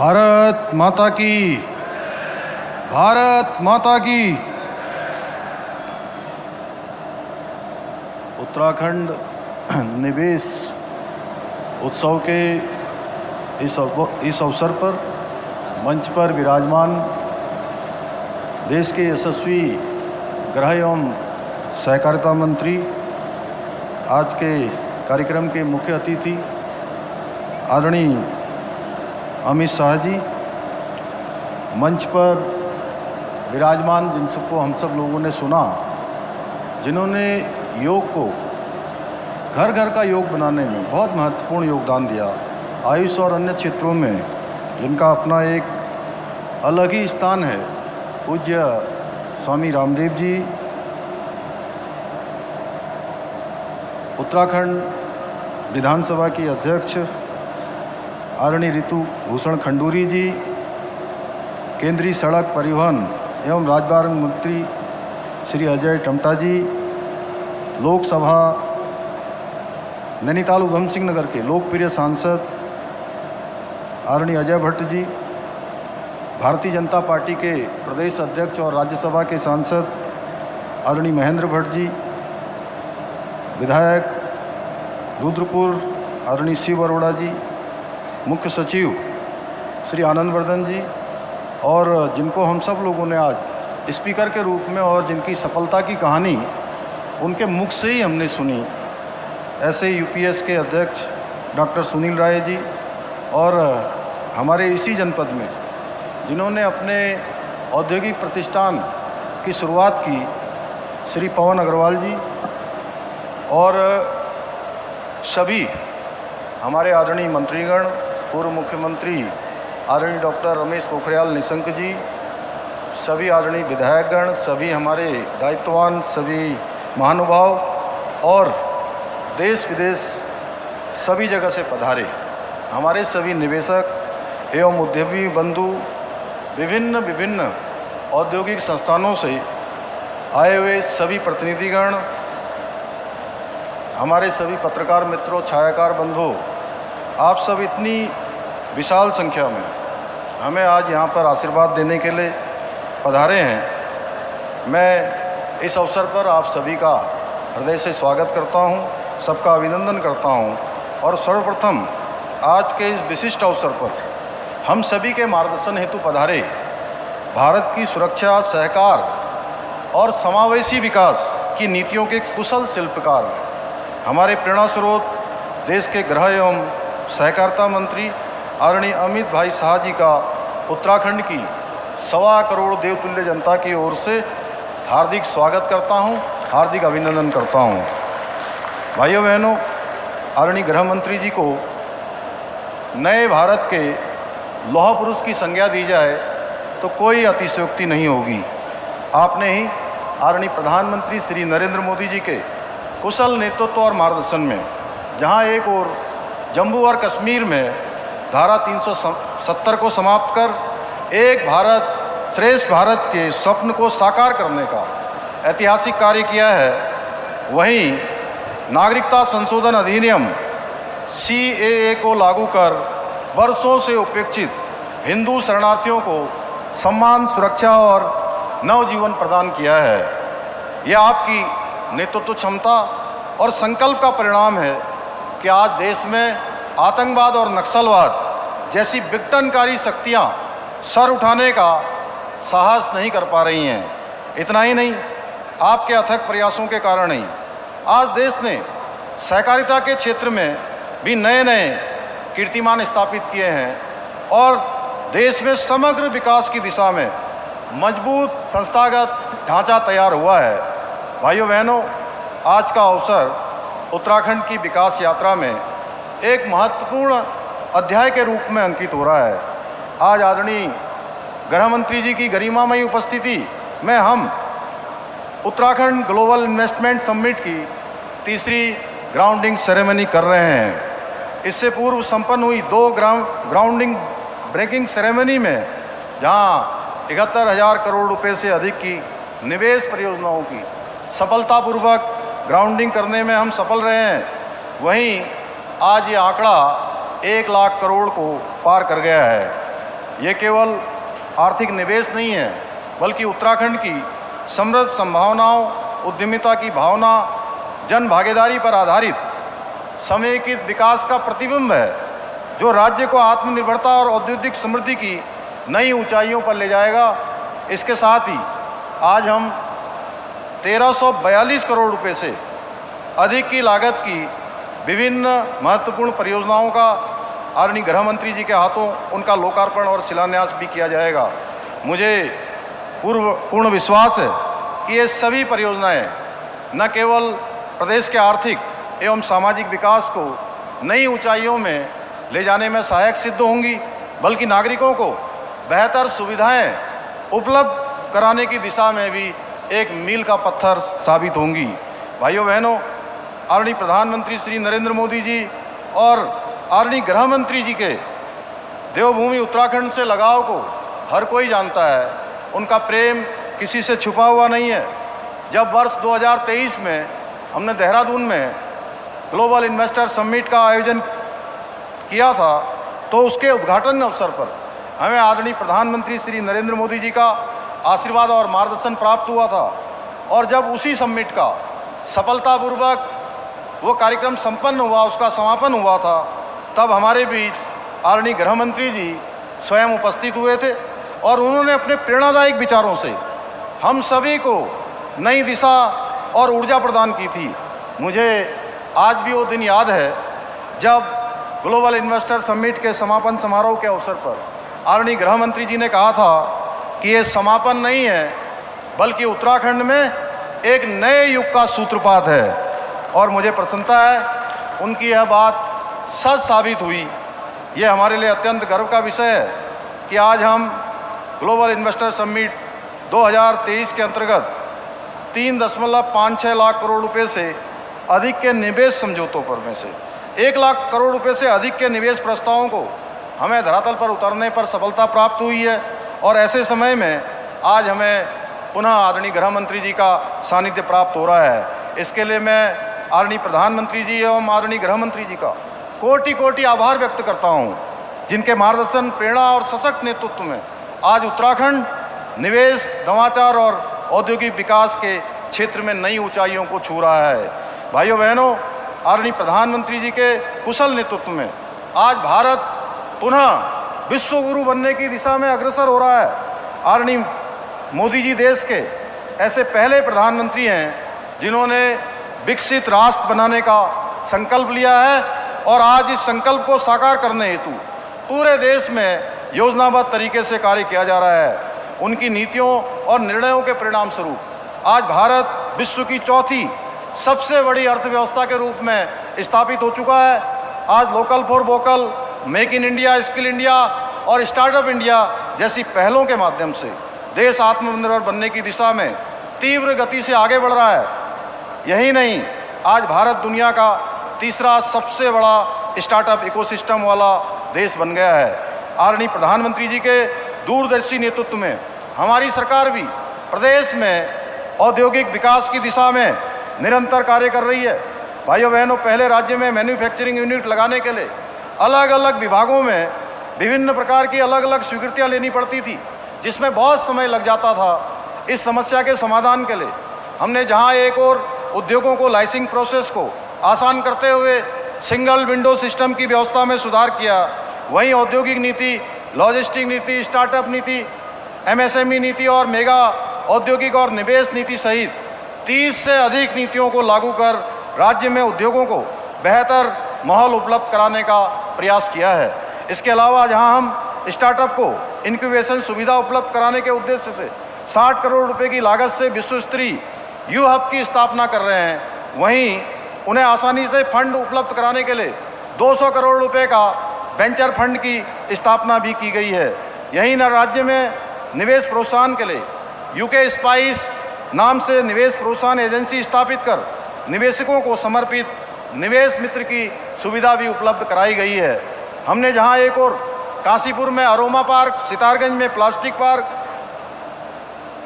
भारत माता की, भारत माता की। उत्तराखंड निवेश उत्सव के इस अवसर पर मंच पर विराजमान देश के यशस्वी गृह एवं सहकारिता मंत्री, आज के कार्यक्रम के मुख्य अतिथि आदरणीय अमित शाह जी, मंच पर विराजमान जिन सबको हम सब लोगों ने सुना, जिन्होंने योग को घर घर का योग बनाने में बहुत महत्वपूर्ण योगदान दिया, आयुष और अन्य क्षेत्रों में जिनका अपना एक अलग ही स्थान है, पूज्य स्वामी रामदेव जी, उत्तराखंड विधानसभा की अध्यक्ष आदरणीय ऋतु भूषण खंडूरी जी, केंद्रीय सड़क परिवहन एवं राजमार्ग मंत्री श्री अजय टमटा जी, लोकसभा नैनीताल उधम सिंह नगर के लोकप्रिय सांसद आदरणीय अजय भट्ट जी, भारतीय जनता पार्टी के प्रदेश अध्यक्ष और राज्यसभा के सांसद आदरणीय महेंद्र भट्ट जी, विधायक रुद्रपुर आदरणीय शिव अरोड़ा जी, मुख्य सचिव श्री आनंद वर्धन जी, और जिनको हम सब लोगों ने आज स्पीकर के रूप में और जिनकी सफलता की कहानी उनके मुख से ही हमने सुनी, ऐसे यूपीएस के अध्यक्ष डॉक्टर सुनील राय जी, और हमारे इसी जनपद में जिन्होंने अपने औद्योगिक प्रतिष्ठान की शुरुआत की श्री पवन अग्रवाल जी, और सभी हमारे आदरणीय मंत्रीगण, पूर्व मुख्यमंत्री आदरणीय डॉक्टर रमेश पोखरियाल निशंक जी, सभी आदरणीय विधायकगण, सभी हमारे दायित्ववान सभी महानुभाव और देश विदेश सभी जगह से पधारे हमारे सभी निवेशक एवं उद्यमी बंधु, विभिन्न औद्योगिक संस्थानों से आए हुए सभी प्रतिनिधिगण, हमारे सभी पत्रकार मित्रों, छायाकार बंधुओं, आप सब इतनी विशाल संख्या में हमें आज यहाँ पर आशीर्वाद देने के लिए पधारे हैं। मैं इस अवसर पर आप सभी का हृदय से स्वागत करता हूँ, सबका अभिनंदन करता हूँ, और सर्वप्रथम आज के इस विशिष्ट अवसर पर हम सभी के मार्गदर्शन हेतु पधारे भारत की सुरक्षा, सहकार और समावेशी विकास की नीतियों के कुशल शिल्पकार, हमारे प्रेरणा स्रोत देश के गृह एवं सहकारिता मंत्री आदरणीय अमित भाई शाह जी का उत्तराखंड की 1.25 करोड़ देवतुल्य जनता की ओर से हार्दिक स्वागत करता हूं, हार्दिक अभिनंदन करता हूं। भाइयों बहनों, आदरणीय गृह मंत्री जी को नए भारत के लौह पुरुष की संज्ञा दी जाए तो कोई अतिशयोक्ति नहीं होगी। आपने ही आदरणीय प्रधानमंत्री श्री नरेंद्र मोदी जी के कुशल नेतृत्व और मार्गदर्शन में, जहां एक ओर जम्मू और कश्मीर में धारा 370 को समाप्त कर एक भारत श्रेष्ठ भारत के स्वप्न को साकार करने का ऐतिहासिक कार्य किया है, वहीं नागरिकता संशोधन अधिनियम CAA को लागू कर वर्षों से उपेक्षित हिंदू शरणार्थियों को सम्मान, सुरक्षा और नवजीवन प्रदान किया है। यह आपकी नेतृत्व क्षमता और संकल्प का परिणाम है कि आज देश में आतंकवाद और नक्सलवाद जैसी विघटनकारी शक्तियां सर उठाने का साहस नहीं कर पा रही हैं। इतना ही नहीं, आपके अथक प्रयासों के कारण ही आज देश ने सहकारिता के क्षेत्र में भी नए कीर्तिमान स्थापित किए हैं और देश में समग्र विकास की दिशा में मजबूत संस्थागत ढांचा तैयार हुआ है। भाइयों बहनों, आज का अवसर उत्तराखंड की विकास यात्रा में एक महत्वपूर्ण अध्याय के रूप में अंकित हो रहा है। आज आदरणीय गृह मंत्री जी की गरिमामयी उपस्थिति में हम उत्तराखंड ग्लोबल इन्वेस्टमेंट समिट की तीसरी ग्राउंडिंग सेरेमनी कर रहे हैं। इससे पूर्व संपन्न हुई 2 ग्राउंडिंग ब्रेकिंग सेरेमनी में, जहां 71,000 करोड़ रुपए से अधिक की निवेश परियोजनाओं की सफलतापूर्वक ग्राउंडिंग करने में हम सफल रहे हैं, वहीं आज ये आंकड़ा 1 लाख करोड़ को पार कर गया है। ये केवल आर्थिक निवेश नहीं है, बल्कि उत्तराखंड की समृद्ध संभावनाओं, उद्यमिता की भावना, जन भागीदारी पर आधारित समेकित विकास का प्रतिबिंब है, जो राज्य को आत्मनिर्भरता और औद्योगिक समृद्धि की नई ऊंचाइयों पर ले जाएगा। इसके साथ ही आज हम 1342 करोड़ रुपए से अधिक की लागत की विभिन्न महत्वपूर्ण परियोजनाओं का आदरणीय गृह मंत्री जी के हाथों उनका लोकार्पण और शिलान्यास भी किया जाएगा। मुझे पूर्ण विश्वास है कि ये सभी परियोजनाएं न केवल प्रदेश के आर्थिक एवं सामाजिक विकास को नई ऊंचाइयों में ले जाने में सहायक सिद्ध होंगी, बल्कि नागरिकों को बेहतर सुविधाएं उपलब्ध कराने की दिशा में भी एक मील का पत्थर साबित होंगी। भाइयों बहनों, आदरणीय प्रधानमंत्री श्री नरेंद्र मोदी जी और आदरणीय गृह मंत्री जी के देवभूमि उत्तराखंड से लगाव को हर कोई जानता है। उनका प्रेम किसी से छुपा हुआ नहीं है। जब वर्ष 2023 में हमने देहरादून में ग्लोबल इन्वेस्टर समिट का आयोजन किया था, तो उसके उद्घाटन अवसर पर हमें आदरणीय प्रधानमंत्री श्री नरेंद्र मोदी जी का आशीर्वाद और मार्गदर्शन प्राप्त हुआ था। और जब उसी समिट का सफलतापूर्वक वो कार्यक्रम संपन्न हुआ, उसका समापन हुआ था, तब हमारे बीच आदरणीय गृह मंत्री जी स्वयं उपस्थित हुए थे और उन्होंने अपने प्रेरणादायक विचारों से हम सभी को नई दिशा और ऊर्जा प्रदान की थी। मुझे आज भी वो दिन याद है जब ग्लोबल इन्वेस्टर समिट के समापन समारोह के अवसर पर आदरणीय गृह मंत्री जी ने कहा था कि ये समापन नहीं है, बल्कि उत्तराखंड में एक नए युग का सूत्रपात है। और मुझे प्रसन्नता है उनकी यह बात सच साबित हुई। ये हमारे लिए अत्यंत गर्व का विषय है कि आज हम ग्लोबल इन्वेस्टर समिट 2023 के अंतर्गत 3.56 लाख करोड़ रुपए से अधिक के निवेश समझौतों पर में से 1 लाख करोड़ रुपए से अधिक के निवेश प्रस्तावों को हमें धरातल पर उतारने पर सफलता प्राप्त हुई है। और ऐसे समय में आज हमें पुनः आदरणीय गृह मंत्री जी का सानिध्य प्राप्त हो रहा है। इसके लिए मैं आदरणीय प्रधानमंत्री जी एवं आदरणीय गृह मंत्री जी का कोटि कोटि आभार व्यक्त करता हूँ, जिनके मार्गदर्शन, प्रेरणा और सशक्त नेतृत्व में आज उत्तराखंड निवेश, नवाचार और औद्योगिक विकास के क्षेत्र में नई ऊंचाइयों को छू रहा है। भाइयों बहनों, आदरणीय प्रधानमंत्री जी के कुशल नेतृत्व में आज भारत पुनः विश्व गुरु बनने की दिशा में अग्रसर हो रहा है। आदरणीय मोदी जी देश के ऐसे पहले प्रधानमंत्री हैं जिन्होंने विकसित राष्ट्र बनाने का संकल्प लिया है और आज इस संकल्प को साकार करने हेतु पूरे देश में योजनाबद्ध तरीके से कार्य किया जा रहा है। उनकी नीतियों और निर्णयों के परिणाम स्वरूप आज भारत विश्व की चौथी सबसे बड़ी अर्थव्यवस्था के रूप में स्थापित हो चुका है। आज local for vocal, make in India, skill India और स्टार्टअप इंडिया जैसी पहलों के माध्यम से देश आत्मनिर्भर बनने की दिशा में तीव्र गति से आगे बढ़ रहा है। यही नहीं, आज भारत दुनिया का तीसरा सबसे बड़ा स्टार्टअप इकोसिस्टम वाला देश बन गया है। आदरणीय प्रधानमंत्री जी के दूरदर्शी नेतृत्व में हमारी सरकार भी प्रदेश में औद्योगिक विकास की दिशा में निरंतर कार्य कर रही है। भाइयों बहनों, पहले राज्य में मैन्युफैक्चरिंग यूनिट लगाने के लिए अलग अलग विभागों में विभिन्न प्रकार की अलग अलग स्वीकृतियाँ लेनी पड़ती थी, जिसमें बहुत समय लग जाता था। इस समस्या के समाधान के लिए हमने जहां एक और उद्योगों को लाइसेंसिंग प्रोसेस को आसान करते हुए सिंगल विंडो सिस्टम की व्यवस्था में सुधार किया, वहीं औद्योगिक नीति, लॉजिस्टिक नीति, स्टार्टअप नीति, एमएसएमई नीति और मेगा औद्योगिक और निवेश नीति सहित 30 से अधिक नीतियों को लागू कर राज्य में उद्योगों को बेहतर माहौल उपलब्ध कराने का प्रयास किया है। इसके अलावा जहां हम स्टार्टअप को इंक्यूबेशन सुविधा उपलब्ध कराने के उद्देश्य से 60 करोड़ रुपए की लागत से विश्व स्तरीय यू हब की स्थापना कर रहे हैं, वहीं उन्हें आसानी से फंड उपलब्ध कराने के लिए 200 करोड़ रुपए का वेंचर फंड की स्थापना भी की गई है। यहीं न राज्य में निवेश प्रोत्साहन के लिए यूके स्पाइस नाम से निवेश प्रोत्साहन एजेंसी स्थापित कर निवेशकों को समर्पित निवेश मित्र की सुविधा भी उपलब्ध कराई गई है। हमने जहां एक और काशीपुर में अरोमा पार्क, सितारगंज में प्लास्टिक पार्क,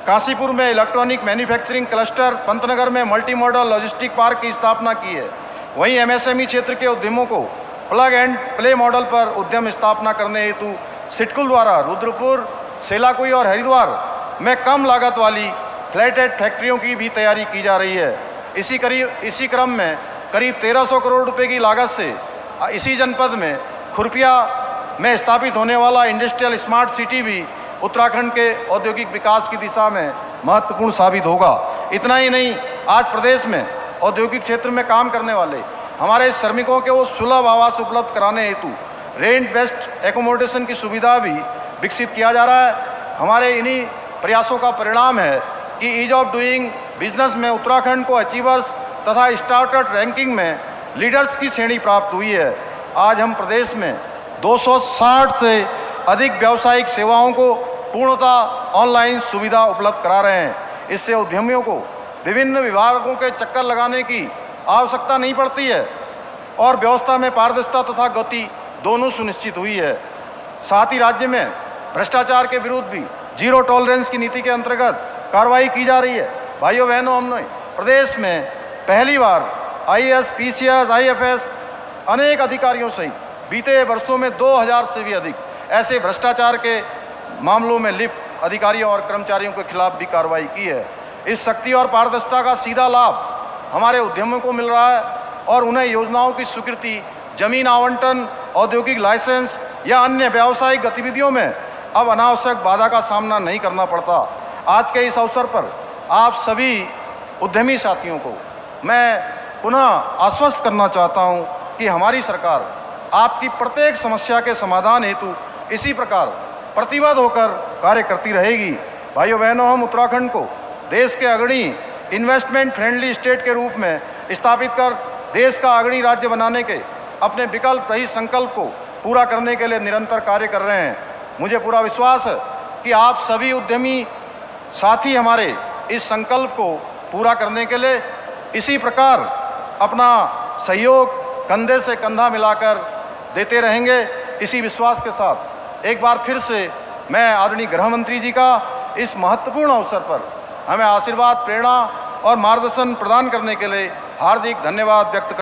काशीपुर में इलेक्ट्रॉनिक मैन्युफैक्चरिंग क्लस्टर, पंतनगर में मल्टी मॉडल लॉजिस्टिक पार्क की स्थापना की है, वहीं एमएसएमई क्षेत्र के उद्यमों को प्लग एंड प्ले मॉडल पर उद्यम स्थापना करने हेतु सिडकुल द्वारा रुद्रपुर, सेलाकुई और हरिद्वार में कम लागत वाली फ्लैटेड फैक्ट्रियों की भी तैयारी की जा रही है। इसी क्रम में करीब 1300 करोड़ रुपए की लागत से इसी जनपद में खुरपिया में स्थापित होने वाला इंडस्ट्रियल स्मार्ट सिटी भी उत्तराखंड के औद्योगिक विकास की दिशा में महत्वपूर्ण साबित होगा। इतना ही नहीं, आज प्रदेश में औद्योगिक क्षेत्र में काम करने वाले हमारे श्रमिकों के वो सुलभ आवास उपलब्ध कराने हेतु रेंट बेस्ड एकोमोडेशन की सुविधा भी विकसित किया जा रहा है। हमारे इन्हीं प्रयासों का परिणाम है कि ईज ऑफ डूइंग बिजनेस में उत्तराखंड को अचीवर्स तथा स्टार्टअप रैंकिंग में लीडर्स की श्रेणी प्राप्त हुई है। आज हम प्रदेश में 260 से अधिक व्यावसायिक सेवाओं को पूर्णतः ऑनलाइन सुविधा उपलब्ध करा रहे हैं। इससे उद्यमियों को विभिन्न विभागों के चक्कर लगाने की आवश्यकता नहीं पड़ती है और व्यवस्था में पारदर्शिता तथा गति दोनों सुनिश्चित हुई है। साथ ही राज्य में भ्रष्टाचार के विरुद्ध भी जीरो टॉलरेंस की नीति के अंतर्गत कार्रवाई की जा रही है। भाइयों बहनों, हमने प्रदेश में पहली बार आईएएस, पीसीएस, आईएफएस अनेक अधिकारियों सहित बीते वर्षों में 2000 से भी अधिक ऐसे भ्रष्टाचार के मामलों में लिप्त अधिकारियों और कर्मचारियों के खिलाफ भी कार्रवाई की है। इस शक्ति और पारदर्शिता का सीधा लाभ हमारे उद्यमियों को मिल रहा है और उन्हें योजनाओं की स्वीकृति, जमीन आवंटन, औद्योगिक लाइसेंस या अन्य व्यावसायिक गतिविधियों में अब अनावश्यक बाधा का सामना नहीं करना पड़ता। आज के इस अवसर पर आप सभी उद्यमी साथियों को मैं पुनः आश्वस्त करना चाहता हूं कि हमारी सरकार आपकी प्रत्येक समस्या के समाधान हेतु इसी प्रकार प्रतिबद्ध होकर कार्य करती रहेगी। भाइयों बहनों, हम उत्तराखंड को देश के अग्रणी इन्वेस्टमेंट फ्रेंडली स्टेट के रूप में स्थापित कर देश का अग्रणी राज्य बनाने के अपने विकल्प रहित संकल्प को पूरा करने के लिए निरंतर कार्य कर रहे हैं। मुझे पूरा विश्वास है कि आप सभी उद्यमी साथी हमारे इस संकल्प को पूरा करने के लिए इसी प्रकार अपना सहयोग कंधे से कंधा मिलाकर देते रहेंगे। इसी विश्वास के साथ एक बार फिर से मैं आदरणीय गृह मंत्री जी का इस महत्वपूर्ण अवसर पर हमें आशीर्वाद, प्रेरणा और मार्गदर्शन प्रदान करने के लिए हार्दिक धन्यवाद व्यक्त